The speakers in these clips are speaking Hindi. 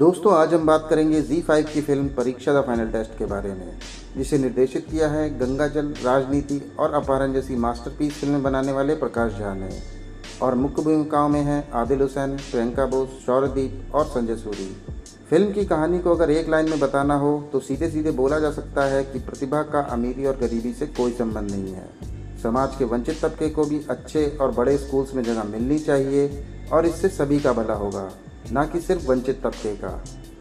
दोस्तों, आज हम बात करेंगे ZEE5 की फिल्म परीक्षा द फाइनल टेस्ट के बारे में, जिसे निर्देशित किया है गंगाजल, राजनीति और अपहरण जैसी मास्टरपीस फिल्में बनाने वाले प्रकाश झा ने। और मुख्य भूमिकाओं में हैं आदिल हुसैन, प्रियंका बोस, शौर्यदीप और संजय सूरी। फिल्म की कहानी को अगर एक लाइन में बताना हो तो सीधे सीधे बोला जा सकता है कि प्रतिभा का अमीरी और गरीबी से कोई संबंध नहीं है। समाज के वंचित तबके को भी अच्छे और बड़े स्कूल्स में जगह मिलनी चाहिए और इससे सभी का भला होगा, ना कि सिर्फ वंचित तबके का।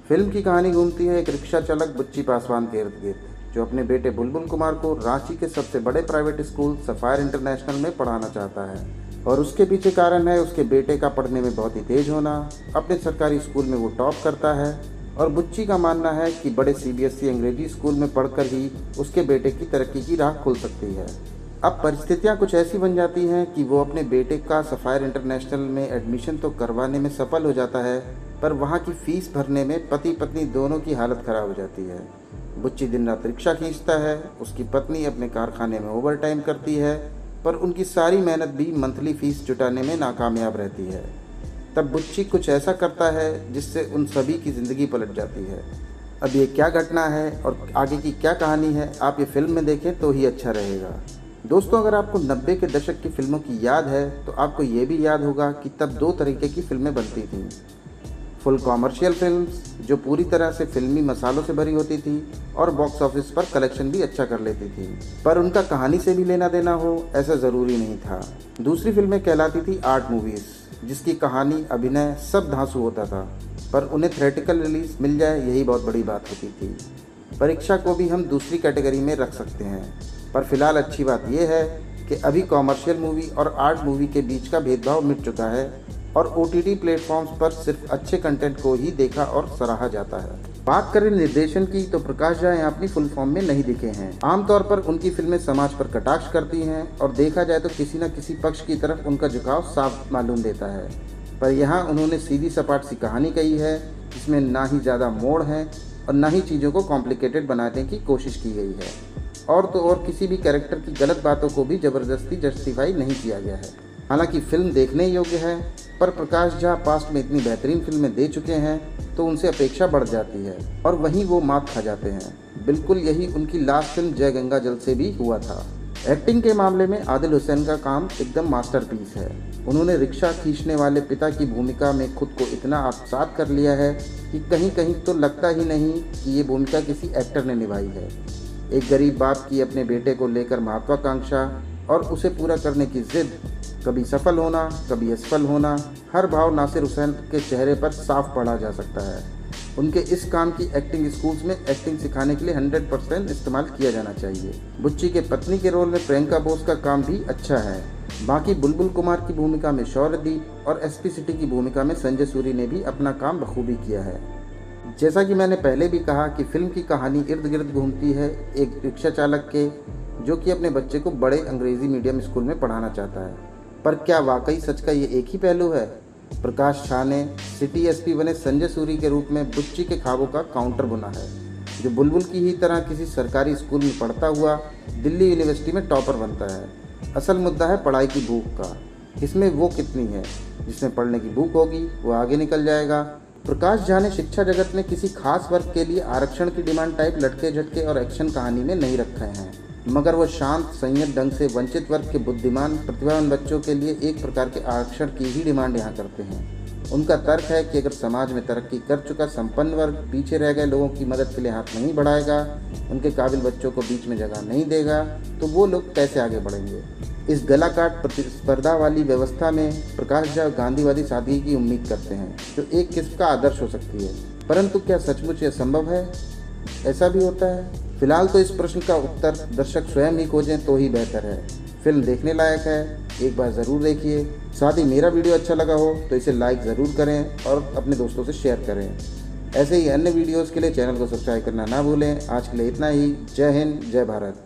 फिल्म की कहानी घूमती है एक रिक्शा चालक बुच्ची पासवान के इर्द गिर्द, जो अपने बेटे बुलबुल कुमार को रांची के सबसे बड़े प्राइवेट स्कूल सफायर इंटरनेशनल में पढ़ाना चाहता है। और उसके पीछे कारण है उसके बेटे का पढ़ने में बहुत ही तेज होना। अपने सरकारी स्कूल में वो टॉप करता है और बुच्ची का मानना है कि बड़े CBSE अंग्रेजी स्कूल में पढ़कर ही उसके बेटे की तरक्की की राह खुल सकती है। अब परिस्थितियां कुछ ऐसी बन जाती हैं कि वो अपने बेटे का सफायर इंटरनेशनल में एडमिशन तो करवाने में सफल हो जाता है, पर वहाँ की फीस भरने में पति पत्नी दोनों की हालत ख़राब हो जाती है। बुच्ची दिन रात रिक्शा खींचता है, उसकी पत्नी अपने कारखाने में ओवर टाइम करती है, पर उनकी सारी मेहनत भी मंथली फीस जुटाने में नाकामयाब रहती है। तब बुच्ची कुछ ऐसा करता है जिससे उन सभी की ज़िंदगी पलट जाती है। अब ये क्या घटना है और आगे की क्या कहानी है, आप ये फिल्म में देखें तो ही अच्छा रहेगा। दोस्तों, अगर आपको 90 के दशक की फिल्मों की याद है तो आपको ये भी याद होगा कि तब दो तरीके की फिल्में बनती थीं। फुल कॉमर्शियल फिल्म्स जो पूरी तरह से फिल्मी मसालों से भरी होती थी और बॉक्स ऑफिस पर कलेक्शन भी अच्छा कर लेती थी, पर उनका कहानी से भी लेना देना हो ऐसा ज़रूरी नहीं था। दूसरी फिल्में कहलाती थी आर्ट मूवीज़, जिसकी कहानी, अभिनय सब धांसू होता था, पर उन्हें थिएट्रिकल रिलीज मिल जाए यही बहुत बड़ी बात होती थी। परीक्षा को भी हम दूसरी कैटेगरी में रख सकते हैं, पर फिलहाल अच्छी बात यह है कि अभी कॉमर्शियल मूवी और आर्ट मूवी के बीच का भेदभाव मिट चुका है और OTT प्लेटफॉर्म्स पर सिर्फ अच्छे कंटेंट को ही देखा और सराहा जाता है। बात करें निर्देशन की तो प्रकाश झा यहाँ अपनी फुल फॉर्म में नहीं दिखे हैं। आमतौर पर उनकी फिल्में समाज पर कटाक्ष करती हैं और देखा जाए तो किसी न किसी पक्ष की तरफ उनका झुकाव साफ मालूम देता है, पर यहाँ उन्होंने सीधी सपाट सी कहानी कही है, जिसमें ना ही ज़्यादा मोड़ हैं और ना ही चीज़ों को कॉम्प्लिकेटेड बनाने की कोशिश की गई है। और तो और किसी भी कैरेक्टर की गलत बातों को भी ज़बरदस्ती जस्टिफाई नहीं किया गया है। हालांकि फिल्म देखने योग्य है, पर प्रकाश झा पास्ट में इतनी बेहतरीन फिल्में दे चुके हैं तो उनसे अपेक्षा बढ़ जाती है और वहीं वो मात खा जाते हैं। बिल्कुल यही उनकी लास्ट फिल्म जय गंगाजल से भी हुआ था। एक्टिंग के मामले में आदिल हुसैन का काम एकदम मास्टरपीस है। उन्होंने रिक्शा खींचने वाले पिता की भूमिका में खुद को इतना आत्मसात कर लिया है कि कहीं कहीं तो लगता ही नहीं कि ये भूमिका किसी एक्टर ने निभाई है। एक गरीब बाप की अपने बेटे को लेकर महत्वाकांक्षा और उसे पूरा करने की जिद, कभी सफल होना कभी असफल होना, हर भाव नासिर हुसैन के चेहरे पर साफ पढ़ा जा सकता है। उनके इस काम की एक्टिंग स्कूल्स में एक्टिंग सिखाने के लिए 100% इस्तेमाल किया जाना चाहिए। बुच्ची के पत्नी के रोल में प्रियंका बोस का काम भी अच्छा है। बाकी बुलबुल कुमार की भूमिका में शौर्यदीप और SP सिटी की भूमिका में संजय सूरी ने भी अपना काम बखूबी किया है। जैसा कि मैंने पहले भी कहा कि फिल्म की कहानी इर्द गिर्द घूमती है एक रिक्शा चालक के, जो कि अपने बच्चे को बड़े अंग्रेजी मीडियम स्कूल में पढ़ाना चाहता है। पर क्या वाकई सच का ये एक ही पहलू है? प्रकाश झा ने सिटी SP बने संजय सूरी के रूप में बुच्ची के ख्वाबों का काउंटर बुना है, जो बुलबुल की ही तरह किसी सरकारी स्कूल में पढ़ता हुआ दिल्ली यूनिवर्सिटी में टॉपर बनता है। असल मुद्दा है पढ़ाई की भूख का। इसमें वो कितनी है? जिसमें पढ़ने की भूख होगी वो आगे निकल जाएगा। प्रकाश झा ने शिक्षा जगत में किसी खास वर्ग के लिए आरक्षण की डिमांड टाइप लटके झटके और एक्शन कहानी में नहीं रखे हैं, मगर वो शांत संयत ढंग से वंचित वर्ग के बुद्धिमान प्रतिभावान बच्चों के लिए एक प्रकार के आरक्षण की ही डिमांड यहाँ करते हैं। उनका तर्क है कि अगर समाज में तरक्की कर चुका संपन्न वर्ग पीछे रह गए लोगों की मदद के लिए हाथ नहीं बढ़ाएगा, उनके काबिल बच्चों को बीच में जगह नहीं देगा, तो वो लोग कैसे आगे बढ़ेंगे। इस गलाकाट प्रतिस्पर्धा वाली व्यवस्था में प्रकाश झा गांधीवादी सादगी की उम्मीद करते हैं, जो एक किस्म का आदर्श हो सकती है। परंतु क्या सचमुच यह संभव है? ऐसा भी होता है? फिलहाल तो इस प्रश्न का उत्तर दर्शक स्वयं ही खोजें तो ही बेहतर है। फिल्म देखने लायक है, एक बार ज़रूर देखिए। साथ ही मेरा वीडियो अच्छा लगा हो तो इसे लाइक ज़रूर करें और अपने दोस्तों से शेयर करें। ऐसे ही अन्य वीडियोज़ के लिए चैनल को सब्सक्राइब करना ना भूलें। आज के लिए इतना ही। जय हिंद, जय भारत।